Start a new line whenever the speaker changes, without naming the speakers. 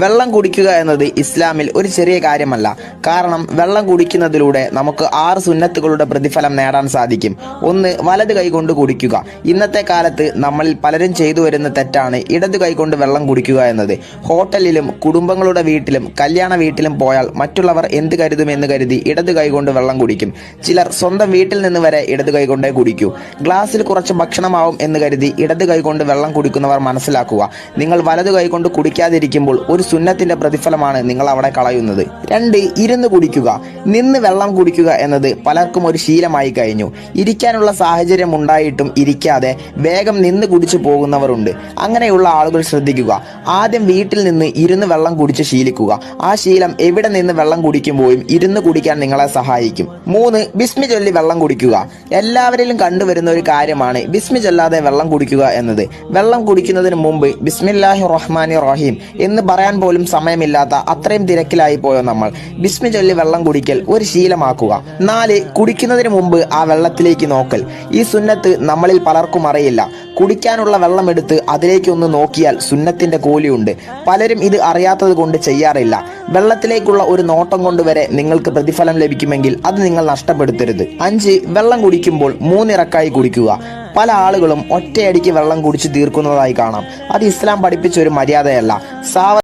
വെള്ളം കുടിക്കുക എന്നത് ഇസ്ലാമിൽ ഒരു ചെറിയ കാര്യമല്ല. കാരണം വെള്ളം കുടിക്കുന്നതിലൂടെ നമുക്ക് 6 സുന്നത്തുകളുടെ പ്രതിഫലം നേടാൻ സാധിക്കും. ഒന്ന്, വലത് കൈകൊണ്ട് കുടിക്കുക. ഇന്നത്തെ കാലത്ത് നമ്മളിൽ പലരും ചെയ്തു വരുന്ന തെറ്റാണ് ഇടത് കൈകൊണ്ട് വെള്ളം കുടിക്കുക എന്നത്. ഹോട്ടലിലും കുടുംബങ്ങളുടെ വീട്ടിലും കല്യാണ വീട്ടിലും പോയാൽ മറ്റുള്ളവർ എന്ത് കരുതുമെന്ന് കരുതി ഇടത് കൈകൊണ്ട് വെള്ളം കുടിക്കും. ചിലർ സ്വന്തം വീട്ടിൽ നിന്ന് വരെ ഇടത് കൈകൊണ്ടേ കുടിക്കൂ. ഗ്ലാസ്സിൽ കുറച്ച് ഭക്ഷണമാവും എന്ന് കരുതി ഇടത് കൈകൊണ്ട് വെള്ളം കുടിക്കുന്നവർ മനസ്സിലാക്കുക, നിങ്ങൾ വലത് കൈകൊണ്ട് കുടിക്കാതിരിക്കുമ്പോൾ ഒരു സുന്നത്തിന്റെ പ്രതിഫലമാണ് നിങ്ങൾ അവിടെ കളയുന്നത്. 2, ഇരുന്ന് കുടിക്കുക. നിന്ന് വെള്ളം കുടിക്കുക എന്നത് പലർക്കും ഒരു ശീലമായി കഴിഞ്ഞു. ഇരിക്കാനുള്ള സാഹചര്യം ഉണ്ടായിട്ടും ഇരിക്കാതെ വേഗം നിന്ന് കുടിച്ചു പോകുന്നവരുണ്ട്. അങ്ങനെയുള്ള ആളുകൾ ശ്രദ്ധിക്കുക. ആദ്യം വീട്ടിൽ നിന്ന് ഇരുന്ന് വെള്ളം കുടിച്ച് ശീലിക്കുക. ആ ശീലം എവിടെ നിന്ന് വെള്ളം കുടിക്കുമ്പോഴും ഇരുന്ന് കുടിക്കാൻ നിങ്ങളെ സഹായിക്കും. 3, ബിസ്മി ചൊല്ലി വെള്ളം കുടിക്കുക. എല്ലാവരിലും കണ്ടുവരുന്ന ഒരു കാര്യമാണ് ബിസ്മി ചൊല്ലാതെ വെള്ളം കുടിക്കുക എന്നത്. വെള്ളം കുടിക്കുന്നതിന് മുമ്പ് ബിസ്മില്ലാഹി റഹ്മാനി റഹീം എന്ന് പറയാൻ പോലും സമയമില്ലാത്ത അത്രയും തിരക്കിലായി പോയോ നമ്മൾ. ബിസ്മി ചൊല്ലി വെള്ളം കുടിക്കൽ ഒരു ശീലമാക്കുക. 4, കുടിക്കുന്നതിന് മുമ്പ് ആ വെള്ളത്തിലേക്ക് നോക്കൽ. ഈ സുന്നത്ത് നമ്മളിൽ പലർക്കും അറിയില്ല. കുടിക്കാനുള്ള വെള്ളം എടുത്ത് അതിലേക്കൊന്ന് നോക്കിയാൽ സുന്നത്തിന്റെ കൂലിയുണ്ട്. പലരും ഇത് അറിയാത്തത് കൊണ്ട് ചെയ്യാറില്ല. വെള്ളത്തിലേക്കുള്ള ഒരു നോട്ടം കൊണ്ട് വരെ നിങ്ങൾക്ക് പ്രതിഫലം ലഭിക്കുമെങ്കിൽ അത് നിങ്ങൾ നഷ്ടപ്പെടുത്തരുത്. 5, വെള്ളം കുടിക്കുമ്പോൾ 3 ഇറക്കായി കുടിക്കുക. പല ആളുകളും ഒറ്റയടിക്ക് വെള്ളം കുടിച്ച് തീർക്കുന്നതായി കാണാം. അത് ഇസ്ലാം പഠിപ്പിച്ച ഒരു മര്യാദയല്ല.